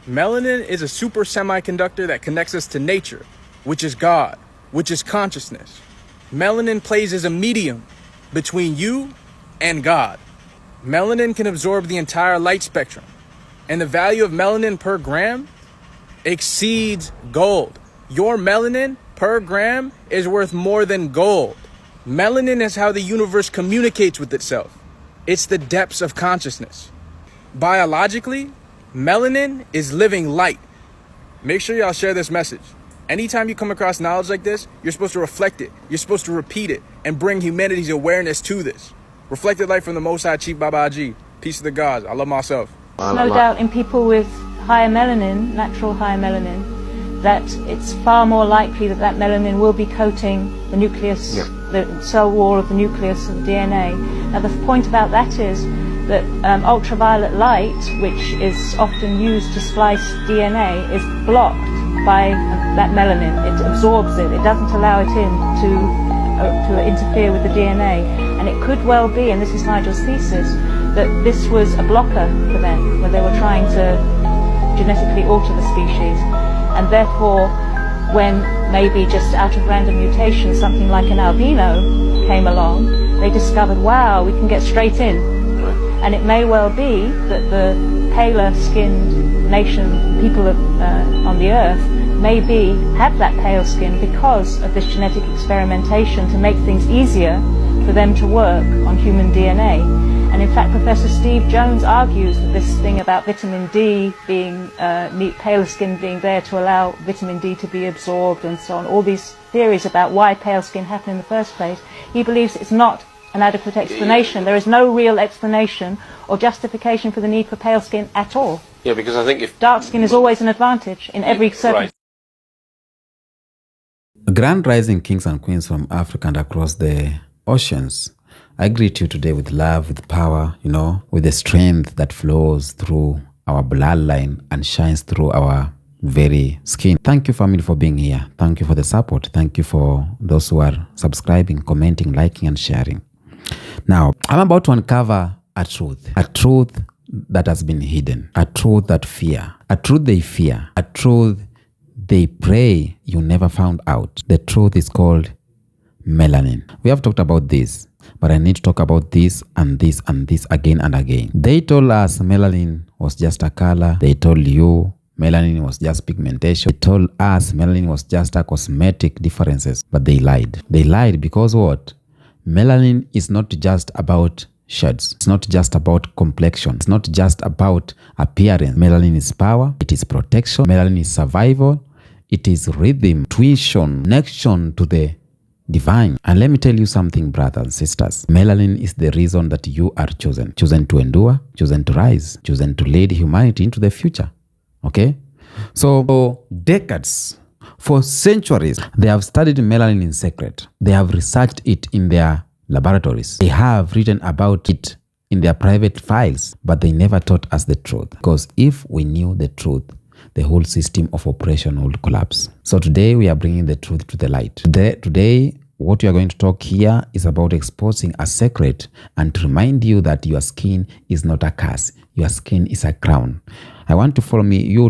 Melanin is a super semiconductor that connects us to nature, which is God, which is consciousness. Melanin plays as a medium between you and God. Melanin can absorb the entire light spectrum, and the value of melanin per gram exceeds gold. Your melanin per gram is worth more than gold. Melanin is how the universe communicates with itself. It's the depths of consciousness. Biologically, melanin is living light. Make sure y'all share this message. Anytime you come across knowledge like this, you're supposed to reflect it. You're supposed to repeat it and bring humanity's awareness to this. Reflected light from the Most High Chief Babaji. Peace to the gods. I love myself. No doubt in people with higher melanin, natural higher melanin, that it's far more likely that that melanin will be coating the nucleus, the cell wall of the nucleus of the DNA. Now the point about that is that ultraviolet light, which is often used to splice DNA, is blocked by that melanin. It absorbs it. It doesn't allow it in to interfere with the DNA. And it could well be, and this is Nigel's thesis, that this was a blocker for them when they were trying to genetically alter the species. And therefore, when maybe just out of random mutation something like an albino came along, they discovered, wow, we can get straight in. And it may well be that the paler skinned nation, people on the earth, maybe have that pale skin because of this genetic experimentation to make things easier for them to work on human DNA. And in fact, Professor Steve Jones argues that this thing about vitamin D being, paler skin being there to allow vitamin D to be absorbed and so on, all these theories about why pale skin happened in the first place, he believes it's not an adequate explanation. There is no real explanation or justification for the need for pale skin at all. Yeah, because I think if dark skin is always an advantage in every circumstance. Grand rising kings and queens from Africa and across the oceans. I greet you today with love, with power, with the strength that flows through our bloodline and shines through our very skin. Thank you, family, for being here. Thank you for the support. Thank you for those who are subscribing, commenting, liking, and sharing. Now, I'm about to uncover a truth that has been hidden, a truth that a truth they fear, a truth they pray you never found out. The truth is called melanin. We have talked about this, but I need to talk about this and this and this again and again. They told us melanin was just a color. They told you melanin was just pigmentation. They told us melanin was just a cosmetic differences, but they lied. They lied because what? Melanin is not just about shades. It's not just about complexion. It's not just about appearance. Melanin is power. It is protection. Melanin is survival. It is rhythm, tuition, connection to the divine. And let me tell you something, brothers and sisters. Melanin is the reason that you are chosen. Chosen to endure, chosen to rise, chosen to lead humanity into the future. Okay? So for decades, for centuries, they have studied melanin in secret. They have researched it in their laboratories. They have written about it in their private files, but they never taught us the truth. Because if we knew the truth, the whole system of operation would collapse. So today we are bringing the truth to the light. Today, what we are going to talk here is about exposing a secret and to remind you that your skin is not a curse. Your skin is a crown. I want you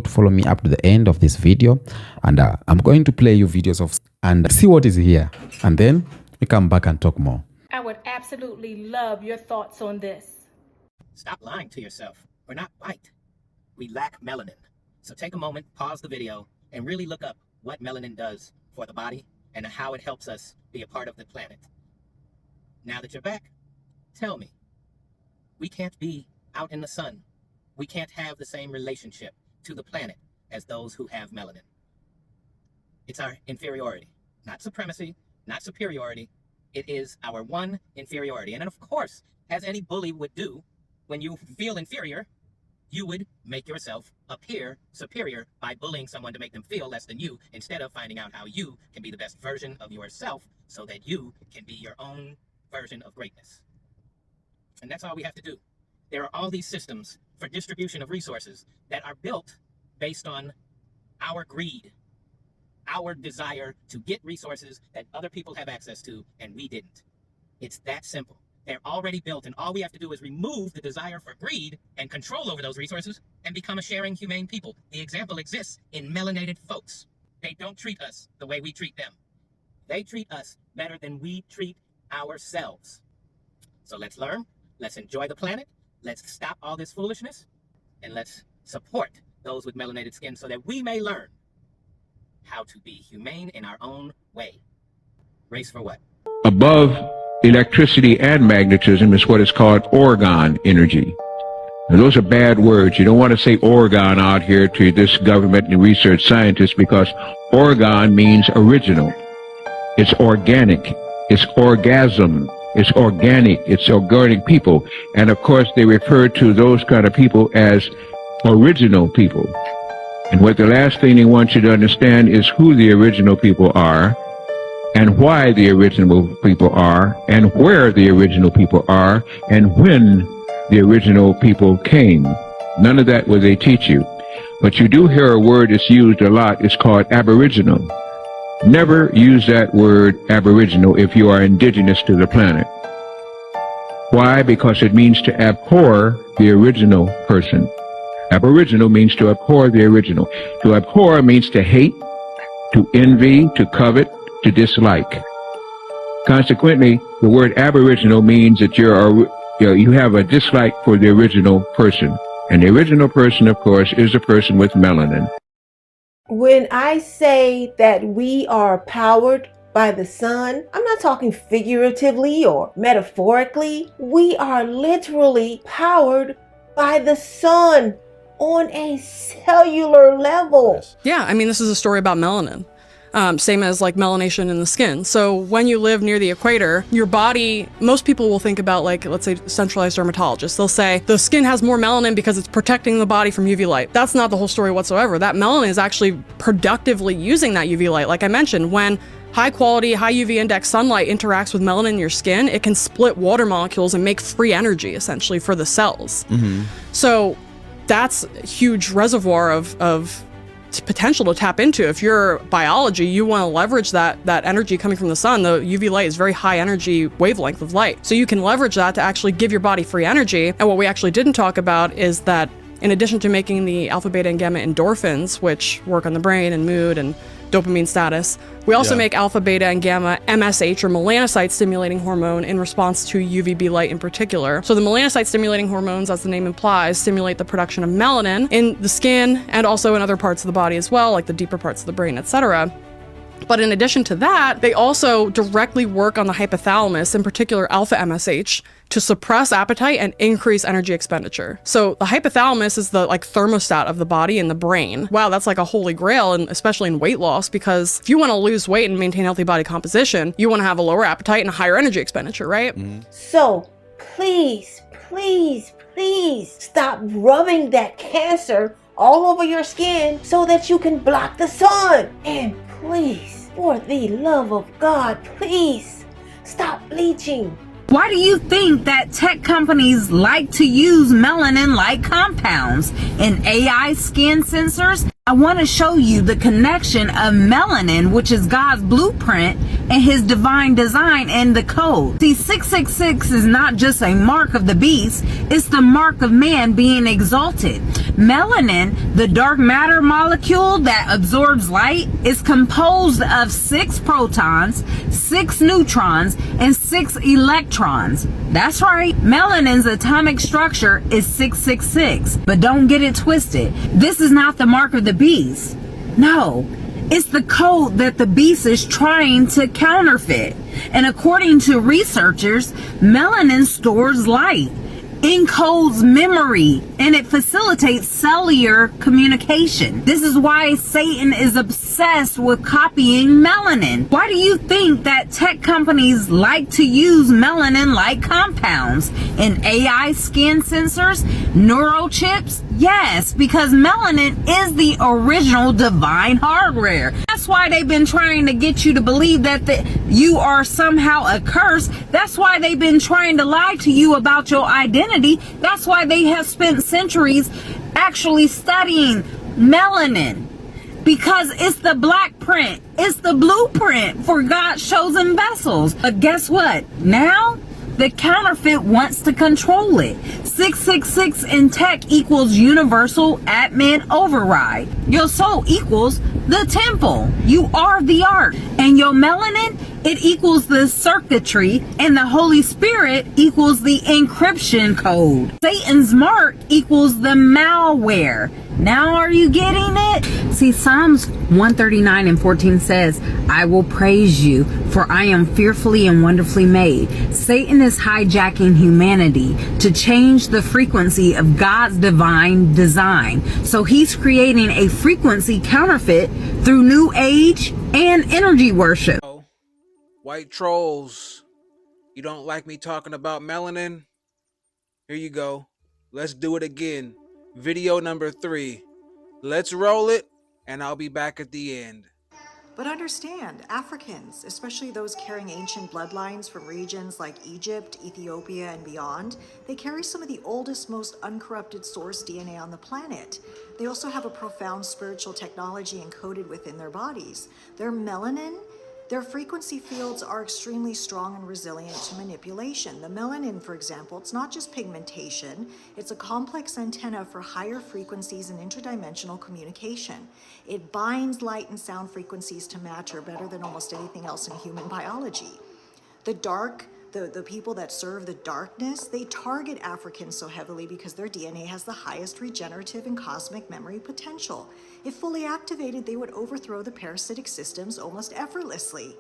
to follow me up to the end of this video, and I'm going to play you videos and see what is here, and then we come back and talk more. I would absolutely love your thoughts on this. Stop lying to yourself. We're not white. We lack melanin. So take a moment, pause the video, and really look up what melanin does for the body and how it helps us be a part of the planet. Now that you're back, tell me, we can't be out in the sun. We can't have the same relationship to the planet as those who have melanin. It's our inferiority, not supremacy, not superiority. It is our one inferiority. And then, of course, as any bully would do, when you feel inferior, you would make yourself appear superior by bullying someone to make them feel less than you, instead of finding out how you can be the best version of yourself so that you can be your own version of greatness. And that's all we have to do. There are all these systems for distribution of resources that are built based on our greed, our desire to get resources that other people have access to and we didn't. It's that simple. They're already built, and all we have to do is remove the desire for greed and control over those resources and become a sharing, humane people. The example exists in melanated folks. They don't treat us the way we treat them. They treat us better than we treat ourselves. So let's learn, let's enjoy the planet, let's stop all this foolishness, and let's support those with melanated skin so that we may learn how to be humane in our own way. Race for what? Above electricity and magnetism is what is called orgone energy. Now, those are bad words. You don't want to say orgone out here to this government and research scientists, because orgone means original. It's organic. It's orgasm. It's organic. It's organic people. And of course, they refer to those kind of people as original people. And what the last thing they want you to understand is who the original people are, and why the original people are, and where the original people are, and when the original people came. None of that will they teach you. But you do hear a word that's used a lot. It's called aboriginal. Never use that word aboriginal if you are indigenous to the planet. Why? Because it means to abhor the original person. Aboriginal means to abhor the original. To abhor means to hate, to envy, to covet, to dislike. Consequently, the word aboriginal means that you have a dislike for the original person. And the original person, of course, is a person with melanin. When I say that we are powered by the sun, I'm not talking figuratively or metaphorically. We are literally powered by the sun on a cellular level. Yeah, I mean, this is a story about melanin. Same as like melanation in the skin. So when you live near the equator, your body, most people will think about, like, let's say centralized dermatologists. They'll say the skin has more melanin because it's protecting the body from UV light. That's not the whole story whatsoever. That melanin is actually productively using that UV light. Like I mentioned, when high quality, high UV index sunlight interacts with melanin in your skin, it can split water molecules and make free energy essentially for the cells. So that's a huge reservoir of potential to tap into. If your biology, you want to leverage that energy coming from the sun. The UV light is very high energy wavelength of light. So you can leverage that to actually give your body free energy. And what we actually didn't talk about is that in addition to making the alpha, beta, and gamma endorphins, which work on the brain and mood and dopamine status, we also make alpha, beta, and gamma MSH, or melanocyte stimulating hormone, in response to UVB light in particular. So the melanocyte stimulating hormones, as the name implies, stimulate the production of melanin in the skin and also in other parts of the body as well, like the deeper parts of the brain, etc. But in addition to that, they also directly work on the hypothalamus, in particular alpha MSH, to suppress appetite and increase energy expenditure. So the hypothalamus is the thermostat of the body and the brain. Wow, that's like a holy grail, and especially in weight loss, because if you want to lose weight and maintain healthy body composition, you want to have a lower appetite and a higher energy expenditure, right? So please, please, please stop rubbing that cancer all over your skin so that you can block the sun. And please, for the love of God, please stop bleaching. Why do you think that tech companies like to use melanin-like compounds in AI skin sensors? I want to show you the connection of melanin, which is God's blueprint, and his divine design and the code. See, 666 is not just a mark of the beast, it's the mark of man being exalted. Melanin, the dark matter molecule that absorbs light, is composed of 6 protons, 6 neutrons, and 6 electrons. That's right, melanin's atomic structure is 666. But don't get it twisted. This is not the mark of the beast. No, it's the code that the beast is trying to counterfeit. And according to researchers, melanin stores light, encodes memory, and it facilitates cellular communication. This is why Satan is obsessed with copying melanin. Why do you think that tech companies like to use melanin-like compounds in AI skin sensors, neurochips? Yes, because melanin is the original divine hardware. That's why they've been trying to get you to believe that you are somehow a curse. That's why they've been trying to lie to you about your identity. That's why they have spent centuries actually studying melanin, because it's the black print, it's the blueprint for God's chosen vessels. But guess what? Now The counterfeit wants to control it. 666 in tech equals universal admin override. Your soul equals the temple. You are the art. And your melanin, it equals the circuitry. And the Holy Spirit equals the encryption code. Satan's mark equals the malware. Now are you getting it? See, Psalms 139:14 says, I will praise you, for I am fearfully and wonderfully made. Satan is hijacking humanity to change the frequency of God's divine design. So he's creating a frequency counterfeit through new age and energy worship. White trolls, you don't like me talking about melanin? Here you go. Let's do it again. Video number 3. Let's roll it, and I'll be back at the end. But understand, Africans, especially those carrying ancient bloodlines from regions like Egypt, Ethiopia, and beyond, they carry some of the oldest, most uncorrupted source DNA on the planet. They also have a profound spiritual technology encoded within their bodies. Their melanin, their frequency fields are extremely strong and resilient to manipulation. The melanin, for example, it's not just pigmentation, it's a complex antenna for higher frequencies and interdimensional communication. It binds light and sound frequencies to matter better than almost anything else in human biology. The people that serve the darkness, they target Africans so heavily because their DNA has the highest regenerative and cosmic memory potential. If fully activated, they would overthrow the parasitic systems almost effortlessly.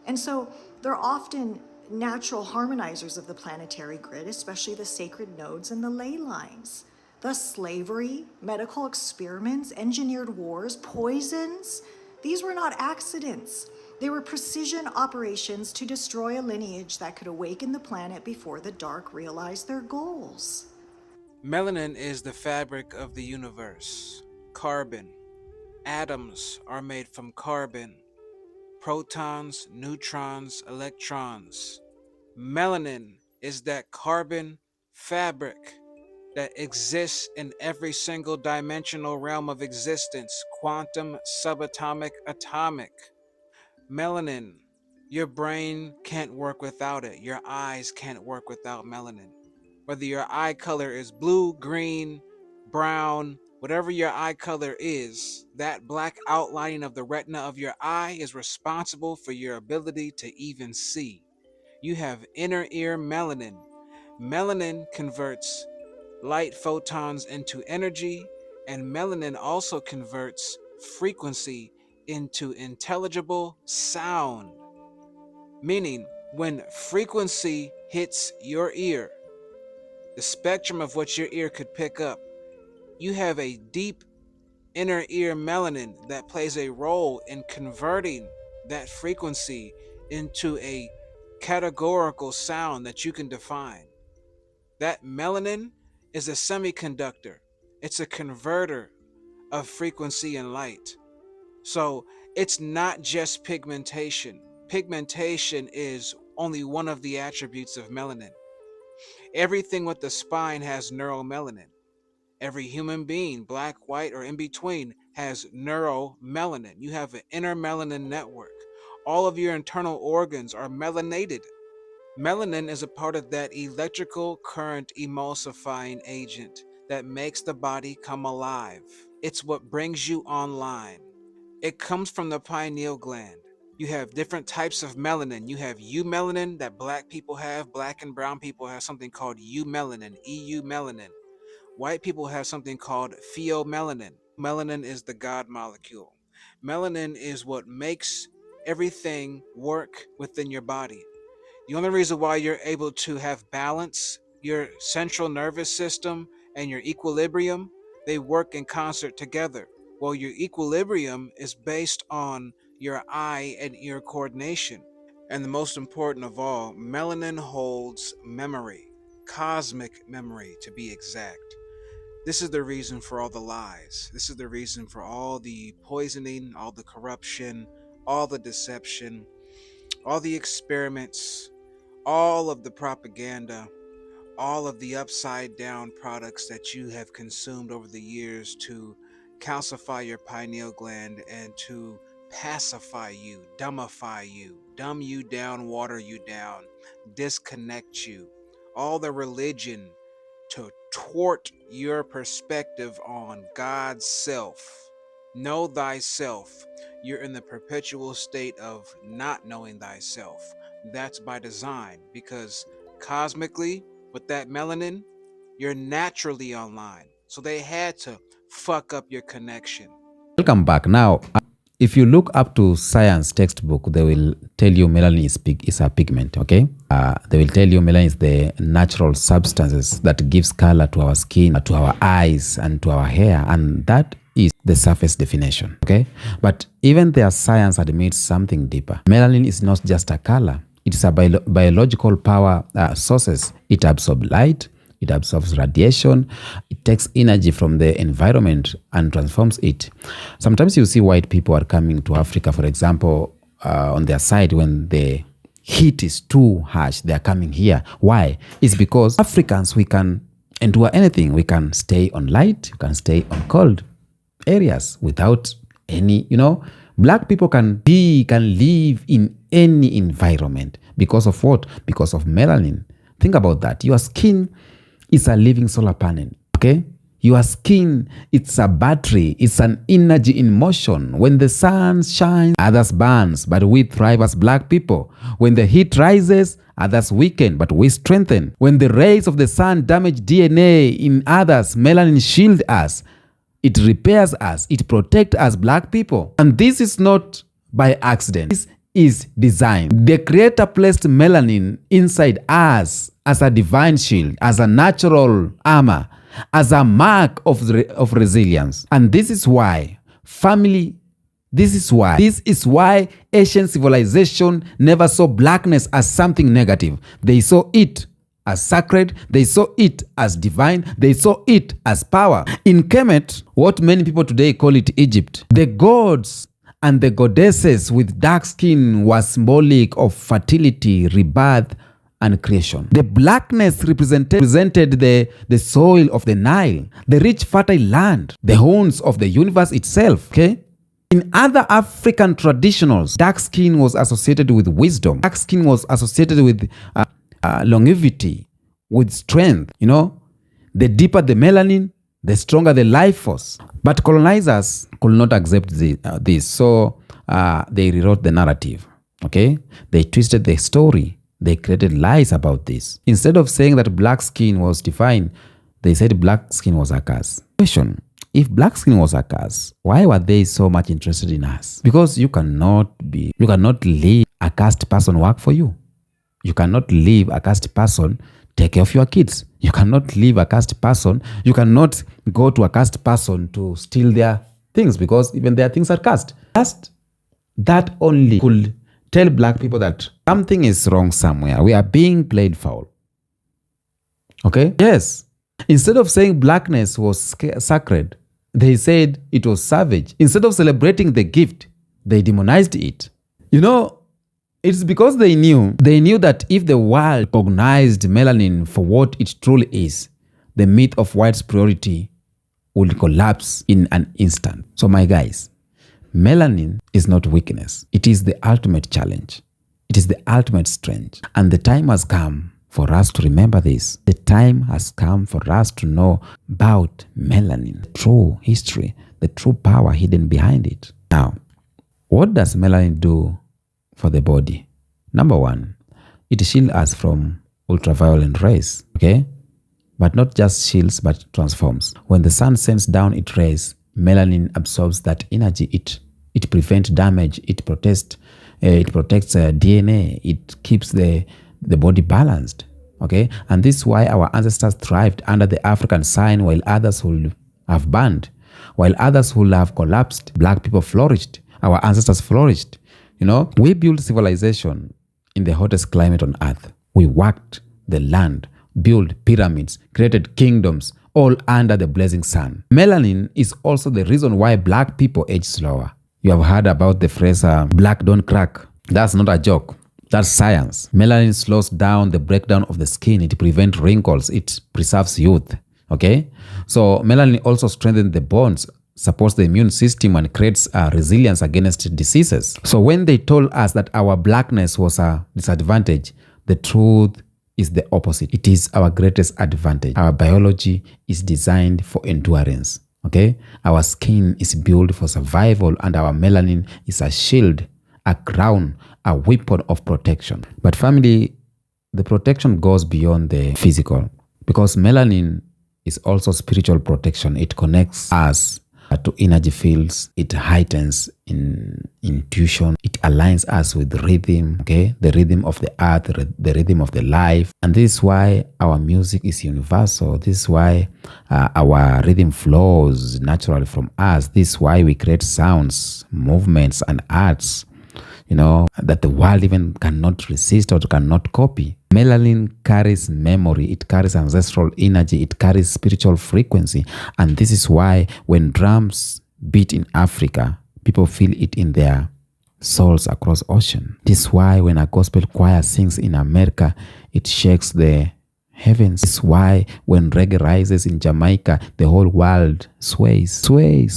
And so they're often natural harmonizers of the planetary grid, especially the sacred nodes and the ley lines. Thus, slavery, medical experiments, engineered wars, poisons, these were not accidents. They were precision operations to destroy a lineage that could awaken the planet before the dark realized their goals. Melanin is the fabric of the universe. Carbon. Atoms are made from carbon. Protons, neutrons, electrons. Melanin is that carbon fabric that exists in every single dimensional realm of existence, quantum, subatomic, atomic. Melanin, your brain can't work without it. Your eyes can't work without melanin. Whether your eye color is blue, green, brown, whatever your eye color is, that black outlining of the retina of your eye is responsible for your ability to even see. You have inner ear melanin. Melanin converts light photons into energy, and melanin also converts frequency into intelligible sound. Meaning, when frequency hits your ear, the spectrum of what your ear could pick up, you have a deep inner ear melanin that plays a role in converting that frequency into a categorical sound that you can define. That melanin is a semiconductor. It's a converter of frequency and light. So it's not just pigmentation. Pigmentation is only one of the attributes of melanin. Everything with the spine has neuromelanin. Every human being, black, white, or in between, has neuromelanin. You have an inner melanin network. All of your internal organs are melanated. Melanin is a part of that electrical current emulsifying agent that makes the body come alive. It's what brings you online. It comes from the pineal gland. You have different types of melanin. You have eumelanin that black people have. Black and brown people have something called eumelanin, EU melanin. White people have something called pheomelanin. Melanin is the God molecule. Melanin is what makes everything work within your body. The only reason why you're able to have balance, your central nervous system and your equilibrium, they work in concert together. Well, your equilibrium is based on your eye and ear coordination. And the most important of all, melanin holds memory, cosmic memory to be exact. This is the reason for all the lies. This is the reason for all the poisoning, all the corruption, all the deception, all the experiments, all of the propaganda, all of the upside down products that you have consumed over the years to calcify your pineal gland and to pacify you, dumbify you, dumb you down, water you down, disconnect you. All the religion to thwart your perspective on God's self. Know thyself. You're in the perpetual state of not knowing thyself. That's by design, because cosmically, with that melanin, you're naturally online. So they had to fuck up your connection. Welcome back. Now, if you look up to science textbook, they will tell you melanin is a pigment, okay? They will tell you melanin is the natural substances that gives color to our skin, to our eyes, and to our hair, and that is the surface definition, okay? But even their science admits something deeper. Melanin is not just a color. It's a biological power sources. It absorbs light, it absorbs radiation, it takes energy from the environment and transforms it. Sometimes you see white people are coming to Africa, for example, on their side when the heat is too harsh, they are coming here. Why? It's because Africans, we can endure anything. We can stay on light, we can stay on cold areas without any, black people can live in any environment. Because of what? Because of melanin. Think about that. Your skin is a living solar panel, okay? Your skin, it's a battery. It's an energy in motion. When the sun shines, others burns, but we thrive as black people. When the heat rises, others weaken, but we strengthen. When the rays of the sun damage DNA in others, melanin shield us. It repairs us. It protects us, black people. And this is not by accident. This is design. The Creator placed melanin inside us as a divine shield, as a natural armor, as a mark of resilience. And this is why this is why Asian civilization never saw blackness as something negative. They saw it as sacred, they saw it as divine, they saw it as power. In Kemet, what many people today call it Egypt, the gods and the goddesses with dark skin was symbolic of fertility, rebirth, and creation. The blackness represented the soil of the Nile, the rich fertile land, the horns of the universe itself, okay? In other African traditionals, dark skin was associated with wisdom. Dark skin was associated with longevity, with strength, The deeper the melanin, the stronger the life force. But colonizers could not accept this, so they rewrote the narrative, okay? They twisted the story. They created lies about this. Instead of saying that black skin was divine, they said black skin was a curse. Question: if black skin was a curse, why were they so much interested in us? Because you cannot leave a caste person work for you. You cannot leave a caste person take care of your kids. You cannot leave a caste person. You cannot go to a caste person to steal their things, because even their things are caste. Just that only could tell black people that something is wrong somewhere. We are being played foul. Okay? Yes. Instead of saying blackness was sacred, they said it was savage. Instead of celebrating the gift, they demonized it. It's because they knew that if the world recognized melanin for what it truly is, the myth of white superiority would collapse in an instant. So my guys, melanin is not weakness. It is the ultimate challenge. It is the ultimate strength. And the time has come for us to remember this. The time has come for us to know about melanin, the true history, the true power hidden behind it. Now, what does melanin do for the body? Number one, it shields us from ultraviolet rays, okay? But not just shields, but transforms. When the sun sends down its rays, melanin absorbs that energy. It prevents damage. It protects DNA. It keeps the body balanced, okay? And this is why our ancestors thrived under the African sun, while others would have burned, while others would have collapsed. Black people flourished. Our ancestors flourished. We built civilization in the hottest climate on earth. We worked the land, built pyramids, created kingdoms, all under the blazing sun. Melanin is also the reason why black people age slower. You have heard about the phrase, black don't crack. That's not a joke. That's science. Melanin slows down the breakdown of the skin. It prevents wrinkles. It preserves youth. Okay? So melanin also strengthens the bones supports the immune system and creates resilience against diseases. So when they told us that our blackness was a disadvantage, the truth is the opposite. It is our greatest advantage. Our biology is designed for endurance. Okay? Our skin is built for survival, and our melanin is a shield, a crown, a weapon of protection. But family, the protection goes beyond the physical, because melanin is also spiritual protection. It connects us to energy fields. It heightens in intuition. It aligns us with rhythm, okay? The rhythm of the earth, the rhythm of the life. And this is why our music is universal. This is why our rhythm flows naturally from us. This is why we create sounds, movements, and arts, that the world even cannot resist or cannot copy. Melanin carries memory, it carries ancestral energy, it carries spiritual frequency. And this is why when drums beat in Africa, people feel it in their souls across ocean. This is why when a gospel choir sings in America, it shakes the heavens. This is why when reggae rises in Jamaica, the whole world sways. Sway.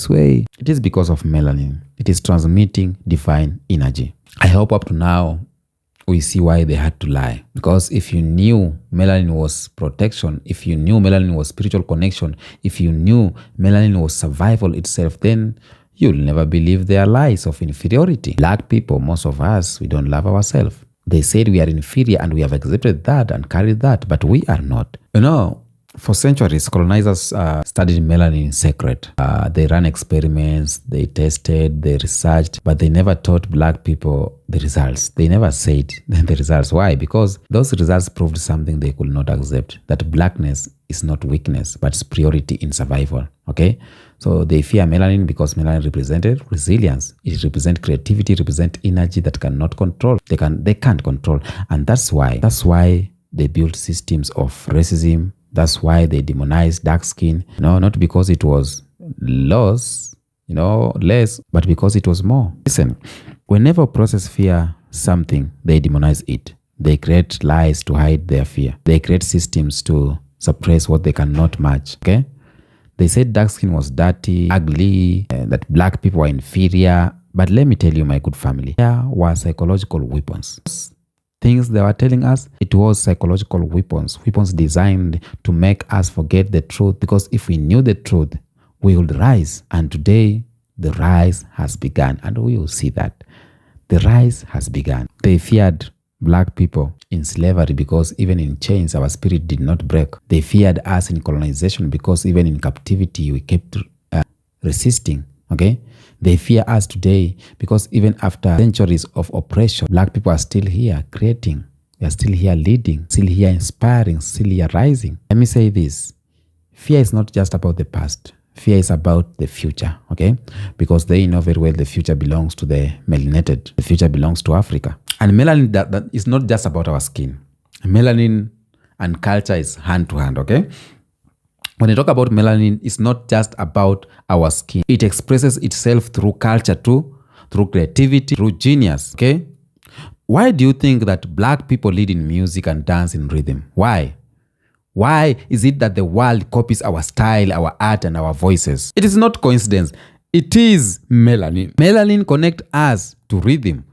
It is because of melanin. It is transmitting divine energy. I hope up to now we see why they had to lie. Because if you knew melanin was protection, if you knew melanin was spiritual connection, if you knew melanin was survival itself, then you'll never believe their lies of inferiority. Black people, most of us, we don't love ourselves. They said we are inferior, and we have accepted that and carried that, but we are not. For centuries, colonizers studied melanin in secret. They ran experiments, they tested, they researched, but they never taught black people the results. They never said the results. Why? Because those results proved something they could not accept, that blackness is not weakness, but superiority in survival. Okay? So they fear melanin because melanin represented resilience. It represents creativity, it represents energy that cannot control. They can't control. And that's why they built systems of racism. That's why they demonized dark skin. Not because it was less, but because it was more. Listen, whenever oppressors fear something, they demonize it. They create lies to hide their fear. They create systems to suppress what they cannot match. Okay? They said dark skin was dirty, ugly, that black people were inferior. But let me tell you, my good family, there were psychological weapons. Things they were telling us, it was psychological weapons designed to make us forget the truth, because if we knew the truth, we would rise. And today, the rise has begun, and we will see that. The rise has begun. They feared black people in slavery because even in chains, our spirit did not break. They feared us in colonization because even in captivity, we kept resisting. Okay? They fear us today because even after centuries of oppression, black people are still here creating. They are still here leading, still here inspiring, still here rising. Let me say this. Fear is not just about the past. Fear is about the future, okay? Because they know very well the future belongs to the melanated. The future belongs to Africa. And melanin, that is not just about our skin. Melanin and culture is hand to hand, okay? When you talk about melanin, it's not just about our skin. It expresses itself through culture too, through creativity, through genius, okay? Why do you think that black people lead in music and dance in rhythm? Why? Why is it that the world copies our style, our art, and our voices? It is not coincidence. It is melanin. Melanin connects us to rhythm.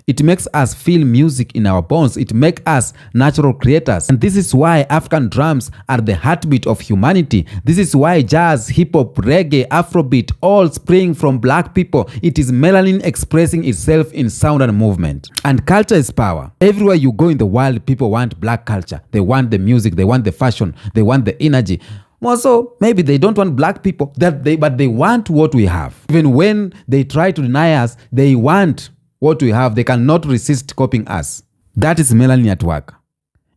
It makes us feel music in our bones. It makes us natural creators. And this is why African drums are the heartbeat of humanity. This is why jazz, hip-hop, reggae, Afrobeat all spring from black people. It is melanin expressing itself in sound and movement. And culture is power. Everywhere you go in the world, people want black culture. They want the music, they want the fashion, they want the energy. Also, maybe they don't want black people, but they want what we have. Even when they try to deny us, they want what we have. They cannot resist copying us. That is melanin at work.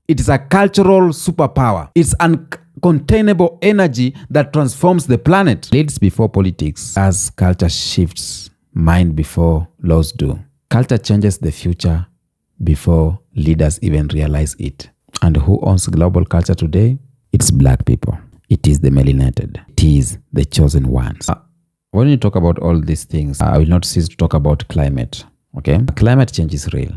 It is a cultural superpower. It's uncontainable energy that transforms the planet. Leads before politics. As culture shifts, mind before laws do. Culture changes the future before leaders even realize it. And who owns global culture today? It's black people. It is the melanated. It is the chosen ones. When you talk about all these things, I will not cease to talk about climate. Okay, climate change is real.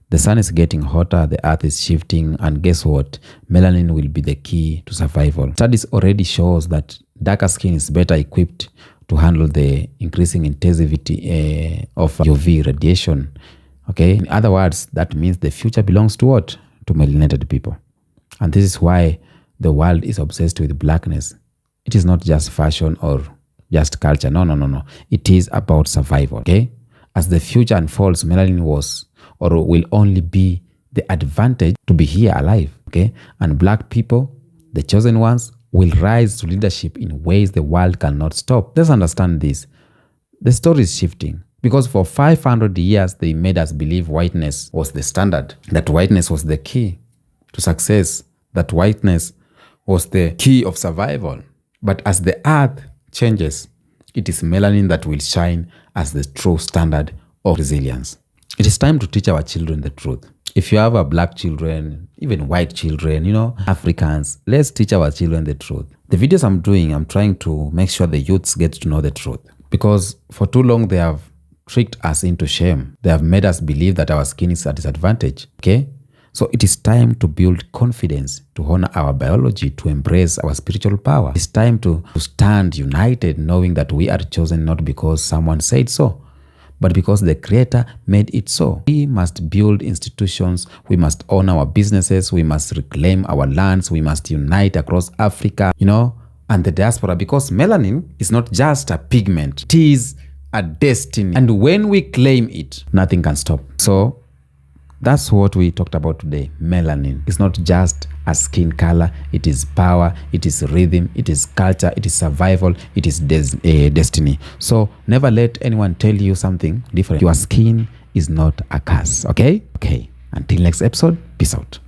The sun is getting hotter, the earth is shifting, and guess what? Melanin will be the key to survival. Studies already shows that darker skin is better equipped to handle the increasing intensity of UV radiation. Okay, in other words, that means the future belongs to what? To melanated people. And this is why the world is obsessed with blackness. It is not just fashion or just culture. No. It is about survival, okay? As the future unfolds, melanin was or will only be the advantage to be here alive, okay? And black people, the chosen ones, will rise to leadership in ways the world cannot stop. Let's understand this. The story is shifting because for 500 years, they made us believe whiteness was the standard, that whiteness was the key to success, that whiteness was the key of survival. But as the earth changes, it is melanin that will shine as the true standard of resilience. It is time to teach our children the truth. If you have a black children, even white children, Africans, let's teach our children the truth. The videos I'm doing, I'm trying to make sure the youths get to know the truth. Because for too long, they have tricked us into shame. They have made us believe that our skin is a disadvantage, okay? So it is time to build confidence, to honor our biology, to embrace our spiritual power. It's time to stand united, knowing that we are chosen not because someone said so, but because the Creator made it so. We must build institutions, we must own our businesses, we must reclaim our lands, we must unite across Africa, and the diaspora, because melanin is not just a pigment, it is a destiny. And when we claim it, nothing can stop. So that's what we talked about today. Melanin. It's not just a skin color. It is power. It is rhythm. It is culture. It is survival. It is destiny. So never let anyone tell you something different. Your skin is not a curse. Okay? Okay. Until next episode, peace out.